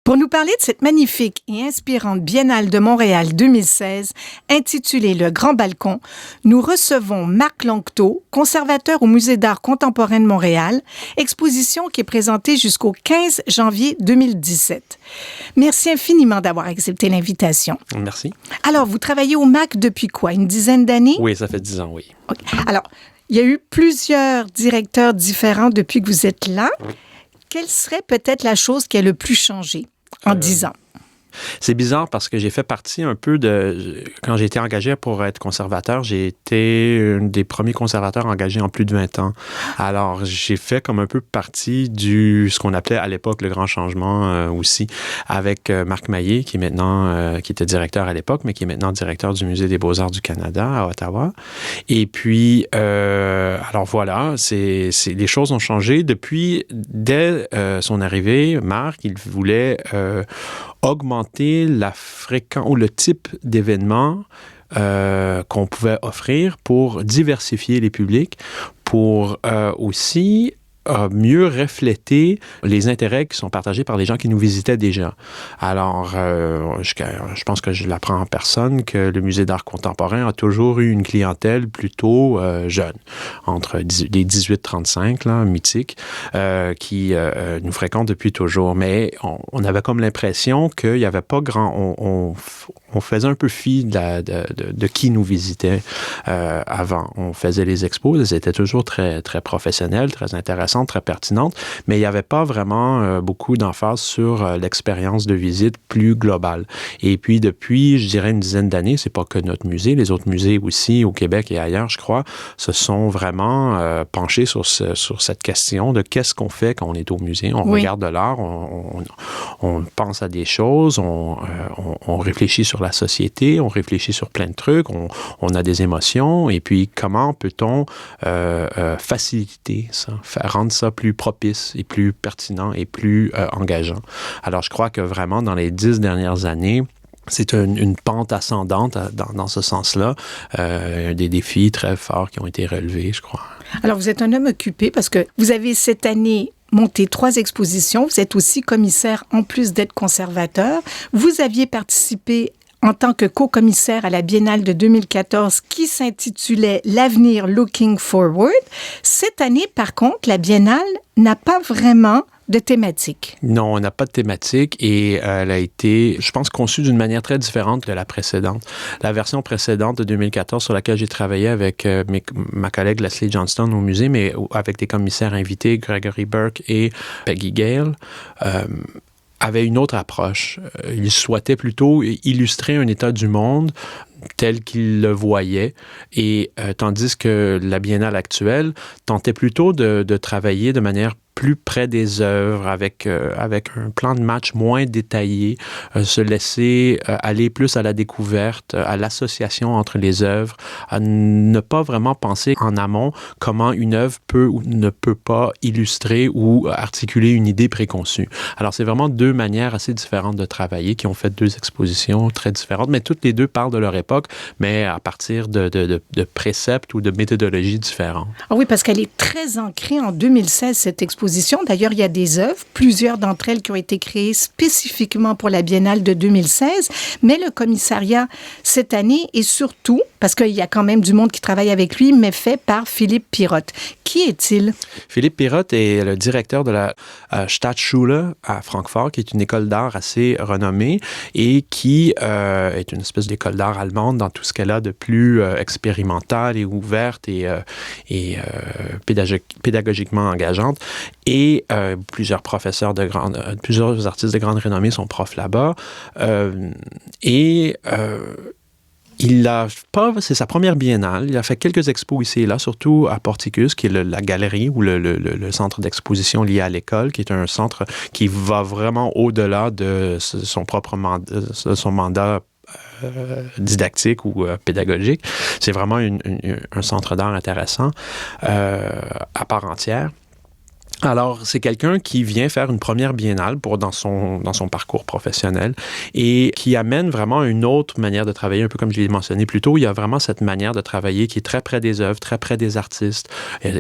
Pour nous parler de cette magnifique et inspirante Biennale de Montréal 2016, intitulée Le Grand Balcon, nous recevons Marc Lanctot, conservateur au Musée d'art contemporain de Montréal, exposition qui est présentée jusqu'au 15 janvier 2017. Merci infiniment d'avoir accepté l'invitation. Merci. Alors, vous travaillez au MAC depuis quoi? Une dizaine d'années? Oui, ça fait 10 ans, oui. Okay. Alors, il y a eu plusieurs directeurs différents depuis que vous êtes là. Oui. Quelle serait peut-être la chose qui a le plus changé en 10 ans? C'est bizarre parce que j'ai fait partie un peu de... Quand j'ai été engagé pour être conservateur, j'ai été un des premiers conservateurs engagés en plus de 20 ans. Alors, j'ai fait comme un peu partie ce qu'on appelait à l'époque le grand changement aussi, avec Marc Maillé, qui est maintenant, qui était directeur à l'époque, mais qui est maintenant directeur du Musée des Beaux-Arts du Canada à Ottawa. Et puis, alors voilà, les choses ont changé. Dès son arrivée, Marc, il voulait augmenter la fréquence ou le type d'événements qu'on pouvait offrir pour diversifier les publics, pour aussi mieux refléter les intérêts qui sont partagés par les gens qui nous visitaient déjà. Alors, je pense que je l'apprends en personne que le Musée d'art contemporain a toujours eu une clientèle plutôt jeune, entre les 18-35, là, mythiques, qui nous fréquentent depuis toujours. Mais on avait comme l'impression qu'il n'y avait pas grand... On faisait un peu fi de qui nous visitait avant. On faisait les expos, elles étaient toujours très, très professionnelles, très intéressantes, très pertinentes, mais il n'y avait pas vraiment beaucoup d'emphase sur l'expérience de visite plus globale. Et puis, depuis, je dirais, une dizaine d'années, c'est pas que notre musée, les autres musées aussi, au Québec et ailleurs, je crois, se sont vraiment penchés sur cette question de qu'est-ce qu'on fait quand on est au musée. On regarde de l'art, on pense à des choses, on réfléchit sur la société, on réfléchit sur plein de trucs, on a des émotions, et puis comment peut-on faciliter ça, rendre ça plus propice et plus pertinent et plus engageant. Alors, je crois que vraiment, dans les 10 dernières années, c'est une pente ascendante dans ce sens-là, des défis très forts qui ont été relevés, je crois. Alors, vous êtes un homme occupé parce que vous avez cette année monté 3 expositions. Vous êtes aussi commissaire en plus d'être conservateur. Vous aviez participé en tant que co-commissaire à la Biennale de 2014 qui s'intitulait « L'avenir Looking Forward ». Cette année, par contre, la Biennale n'a pas vraiment de thématique. Non, on n'a pas de thématique et elle a été, je pense, conçue d'une manière très différente que la précédente. La version précédente de 2014 sur laquelle j'ai travaillé avec ma collègue Leslie Johnston au musée, mais avec des commissaires invités, Gregory Burke et Peggy Gale, avait une autre approche. Il souhaitait plutôt illustrer un état du monde tel qu'il le voyait, et tandis que la Biennale actuelle tentait plutôt de travailler de manière plus près des œuvres, avec un plan de match moins détaillé, se laisser aller plus à la découverte, à l'association entre les œuvres, à ne pas vraiment penser en amont comment une œuvre peut ou ne peut pas illustrer ou articuler une idée préconçue. Alors, c'est vraiment 2 manières assez différentes de travailler qui ont fait 2 expositions très différentes, mais toutes les 2 parlent de leur époque, mais à partir de préceptes ou de méthodologies différentes. Ah oui, parce qu'elle est très ancrée en 2016, cette exposition. D'ailleurs, il y a des œuvres, plusieurs d'entre elles qui ont été créées spécifiquement pour la Biennale de 2016, mais le commissariat cette année est surtout, parce qu'il y a quand même du monde qui travaille avec lui, mais fait par Philippe Pirotte. Qui est-il? Philippe Pirotte est le directeur de la Staatsschule à Francfort, qui est une école d'art assez renommée et qui est une espèce d'école d'art allemande dans tout ce qu'elle a de plus expérimental et ouverte et pédagogiquement engageante. Et plusieurs professeurs plusieurs artistes de grande renommée sont profs là-bas. C'est sa première biennale. Il a fait quelques expos ici et là, surtout à Porticus, qui est la galerie ou le centre d'exposition lié à l'école, qui est un centre qui va vraiment au-delà de son propre mandat didactique ou pédagogique. C'est vraiment un centre d'art intéressant à part entière. Alors, c'est quelqu'un qui vient faire une première biennale dans son parcours professionnel et qui amène vraiment une autre manière de travailler, un peu comme je l'ai mentionné plus tôt. Il y a vraiment cette manière de travailler qui est très près des œuvres, très près des artistes.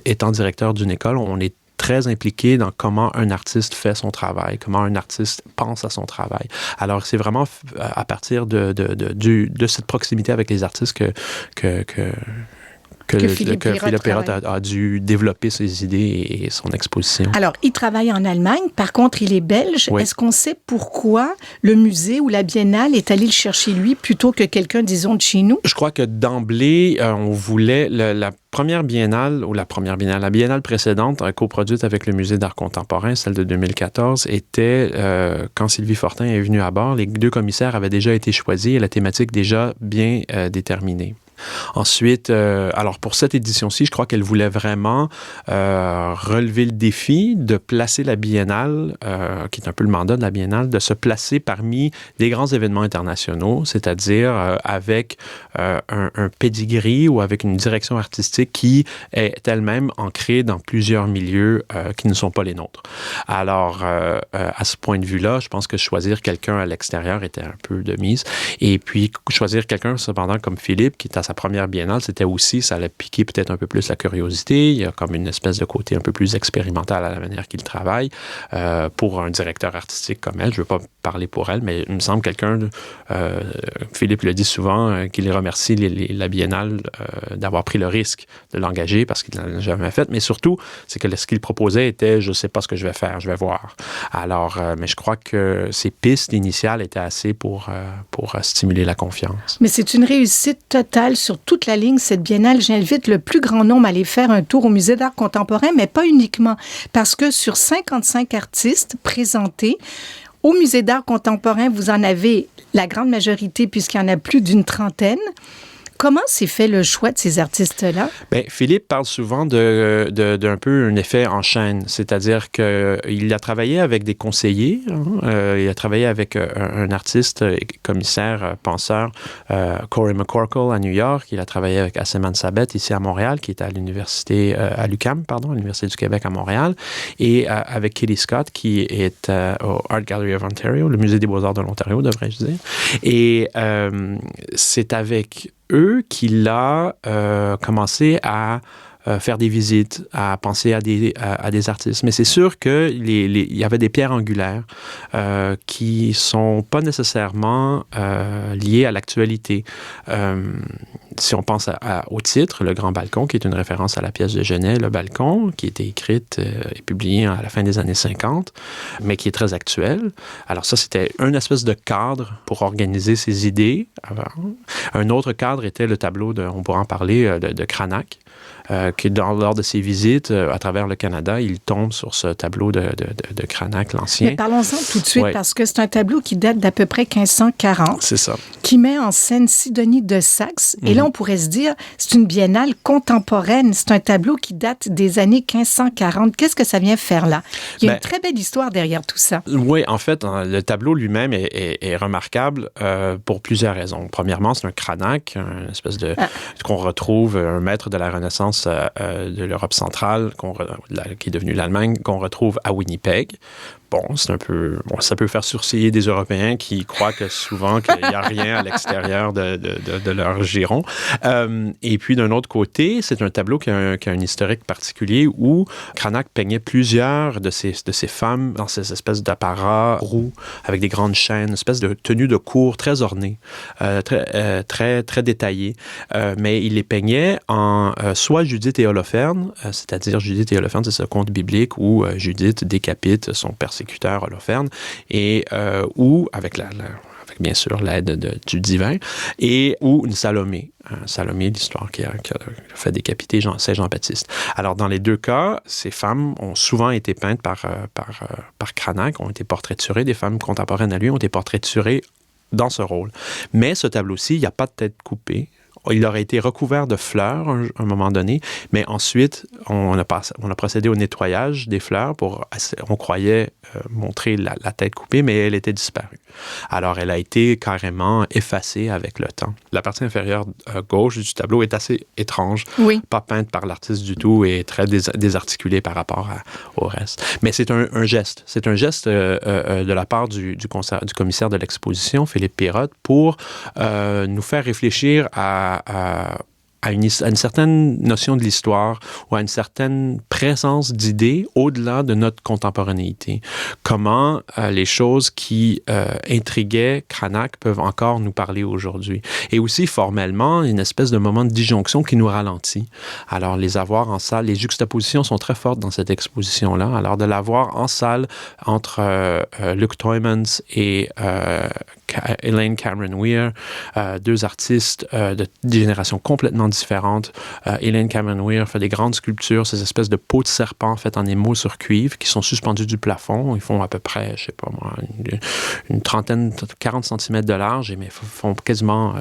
Étant directeur d'une école, on est très impliqué dans comment un artiste fait son travail, comment un artiste pense à son travail. Alors, c'est vraiment à partir de cette proximité avec les artistes que Philippe Pirotte a dû développer ses idées et son exposition. Alors, il travaille en Allemagne. Par contre, il est belge. Oui. Est-ce qu'on sait pourquoi le musée ou la Biennale est allé le chercher lui plutôt que quelqu'un, disons, de chez nous? Je crois que d'emblée, on voulait la biennale précédente, coproduite avec le Musée d'art contemporain, celle de 2014, était, quand Sylvie Fortin est venue à bord, les 2 commissaires avaient déjà été choisis et la thématique déjà bien déterminée. Ensuite, alors pour cette édition-ci, je crois qu'elle voulait vraiment relever le défi de placer la Biennale, qui est un peu le mandat de la Biennale, de se placer parmi les grands événements internationaux, c'est-à-dire avec un pedigree ou avec une direction artistique qui est elle-même ancrée dans plusieurs milieux qui ne sont pas les nôtres. Alors, à ce point de vue-là, je pense que choisir quelqu'un à l'extérieur était un peu de mise. Et puis, choisir quelqu'un, cependant, comme Philippe, qui est à sa première biennale, c'était aussi, ça allait piquer peut-être un peu plus la curiosité. Il y a comme une espèce de côté un peu plus expérimental à la manière qu'il travaille. Pour un directeur artistique comme elle, je ne veux pas parler pour elle, mais il me semble Philippe le dit souvent, qu'il remercie la Biennale d'avoir pris le risque de l'engager parce qu'il ne l'a jamais fait. Mais surtout, c'est que ce qu'il proposait était, je ne sais pas ce que je vais faire, je vais voir. Alors, mais je crois que ces pistes initiales étaient assez pour stimuler la confiance. Mais c'est une réussite totale sur toute la ligne, cette biennale. J'invite le plus grand nombre à aller faire un tour au Musée d'art contemporain, mais pas uniquement, parce que sur 55 artistes présentés, au Musée d'art contemporain, vous en avez la grande majorité, puisqu'il y en a plus d'une trentaine. Comment s'est fait le choix de ces artistes-là? Bien, Philippe parle souvent d'un peu un effet en chaîne, c'est-à-dire qu'il a travaillé avec des conseillers, il a travaillé avec un artiste, commissaire, penseur, Cory McCorkle à New York, il a travaillé avec Aseman Sabet ici à Montréal, qui est à l'université, à l'UQAM, à l'Université du Québec à Montréal, et avec Kitty Scott, qui est au Art Gallery of Ontario, le Musée des Beaux-Arts de l'Ontario, devrais-je dire. Et c'est avec eux qu'il a commencé à faire des visites, à penser à des artistes. Mais c'est sûr qu'il y avait des pierres angulaires qui ne sont pas nécessairement liées à l'actualité. Si on pense au titre, Le Grand Balcon, qui est une référence à la pièce de Genet, Le Balcon, qui a été écrite et publiée à la fin des années 50, mais qui est très actuelle. Alors ça, c'était une espèce de cadre pour organiser ses idées. Un autre cadre était le tableau, on pourra en parler, de Cranach, qui, lors de ses visites à travers le Canada, il tombe sur ce tableau de Cranach, l'ancien. Mais parlons-en tout de suite, parce que c'est un tableau qui date d'à peu près 1540. C'est ça. Qui met en scène Sidonie de Saxe. Et là, on pourrait se dire, c'est une biennale contemporaine. C'est un tableau qui date des années 1540. Qu'est-ce que ça vient faire là? Il y a une très belle histoire derrière tout ça. Oui, en fait, le tableau lui-même est remarquable pour plusieurs raisons. Premièrement, c'est un Cranach, une espèce de... qu'on retrouve, un maître de la Renaissance de l'Europe centrale, qui est devenu l'Allemagne, qu'on retrouve à Winnipeg. Bon, c'est un peu... Bon, ça peut faire sourciller des Européens qui croient que souvent qu'il n'y a rien à l'extérieur de leur giron. Et puis, d'un autre côté, c'est un tableau qui a un historique particulier où Cranach peignait plusieurs de ces femmes dans ces espèces d'apparats roux avec des grandes chaînes, une espèce de tenue de cour très ornée, très, très détaillée. Mais il les peignait en soit Judith et Holoferne, c'est-à-dire Judith et Holoferne, c'est ce conte biblique où Judith décapite son persécuteur Holoferne, et ou avec bien sûr l'aide du divin, et ou une Salomé. Salomé, l'histoire qui a fait décapiter Saint Jean-Baptiste. Alors, dans les deux cas, ces femmes ont souvent été peintes par Cranach, ont été portraiturées, des femmes contemporaines à lui ont été portraiturées dans ce rôle. Mais ce tableau-ci, il n'y a pas de tête coupée. Il aurait été recouvert de fleurs à un moment donné, mais ensuite, on a procédé au nettoyage des fleurs on croyait montrer la tête coupée, mais elle était disparue. Alors, elle a été carrément effacée avec le temps. La partie inférieure gauche du tableau est assez étrange, pas peinte par l'artiste du tout et très désarticulée par rapport au reste. Mais c'est un geste. C'est un geste de la part du commissaire de l'exposition, Philippe Pirotte, pour nous faire réfléchir à à une certaine notion de l'histoire ou à une certaine présence d'idées au-delà de notre contemporanéité. Comment les choses qui intriguaient Cranach peuvent encore nous parler aujourd'hui. Et aussi, formellement, une espèce de moment de disjonction qui nous ralentit. Alors, les avoir en salle, les juxtapositions sont très fortes dans cette exposition-là. Alors, de l'avoir en salle entre Luc Tuymans et Elaine Cameron-Weir, deux artistes de générations complètement différentes. Elaine Cameron-Weir fait des grandes sculptures, ces espèces de peaux de serpent faites en émaux sur cuivre qui sont suspendues du plafond. Ils font à peu près, je sais pas moi, une trentaine, 40 cm de large, mais font quasiment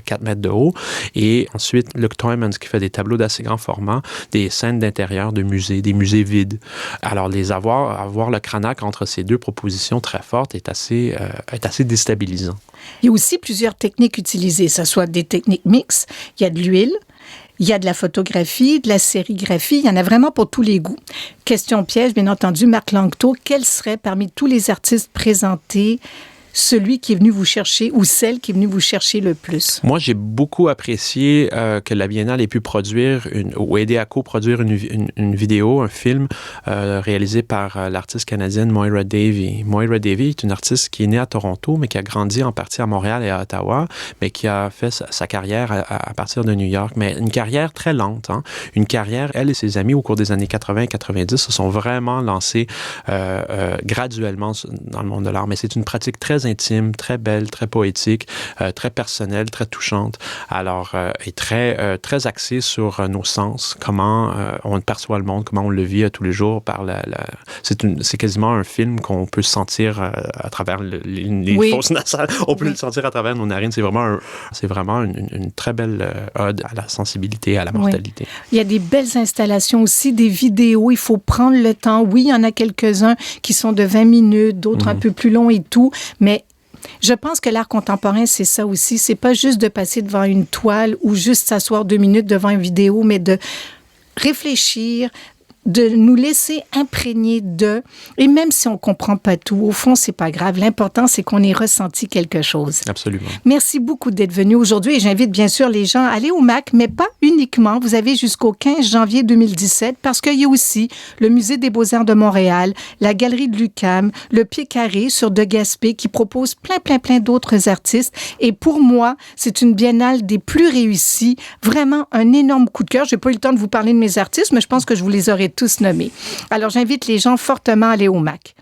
4 mètres de haut. Et ensuite, Luc Tuymans qui fait des tableaux d'assez grand format, des scènes d'intérieur de musées, des musées vides. Alors, avoir le Cranach entre ces deux propositions très fortes est assez déstabilisant. Il y a aussi plusieurs techniques utilisées, que ce soit des techniques mixtes, il y a de l'huile, il y a de la photographie, de la sérigraphie, il y en a vraiment pour tous les goûts. Question piège, bien entendu, Marc Langto, quel serait parmi tous les artistes présentés celui qui est venu vous chercher ou celle qui est venue vous chercher le plus? Moi, j'ai beaucoup apprécié que la Biennale ait pu produire ou aider à coproduire une vidéo, un film réalisé par l'artiste canadienne Moira Davey. Moira Davey est une artiste qui est née à Toronto, mais qui a grandi en partie à Montréal et à Ottawa, mais qui a fait sa carrière à partir de New York. Mais une carrière très lente. Hein? Une carrière, elle et ses amis, au cours des années 80 et 90, se sont vraiment lancés graduellement dans le monde de l'art. Mais c'est une pratique très intime, très belle, très poétique, très personnelle, très touchante. Alors, et très axée sur nos sens, comment on perçoit le monde, comment on le vit à tous les jours. C'est quasiment un film qu'on peut sentir à travers les fosses nasales. On peut le sentir à travers nos narines. C'est vraiment une très belle ode à la sensibilité, à la mortalité. Oui. Il y a des belles installations aussi, des vidéos. Il faut prendre le temps. Oui, il y en a quelques-uns qui sont de 20 minutes, d'autres un peu plus longs et tout, mais je pense que l'art contemporain, c'est ça aussi. C'est pas juste de passer devant une toile ou juste s'asseoir 2 minutes devant une vidéo, mais de réfléchir, de nous laisser imprégner d'eux. Et même si on comprend pas tout, au fond, c'est pas grave. L'important, c'est qu'on ait ressenti quelque chose. Absolument. Merci beaucoup d'être venu aujourd'hui et j'invite bien sûr les gens à aller au MAC, mais pas uniquement. Vous avez jusqu'au 15 janvier 2017 parce qu'il y a aussi le Musée des Beaux-Arts de Montréal, la Galerie de l'UQAM, le Pied Carré sur De Gaspé qui propose plein d'autres artistes. Et pour moi, c'est une biennale des plus réussies. Vraiment un énorme coup de cœur. J'ai pas eu le temps de vous parler de mes artistes, mais je pense que je vous les aurai tous nommés. Alors, j'invite les gens fortement à aller au MAC.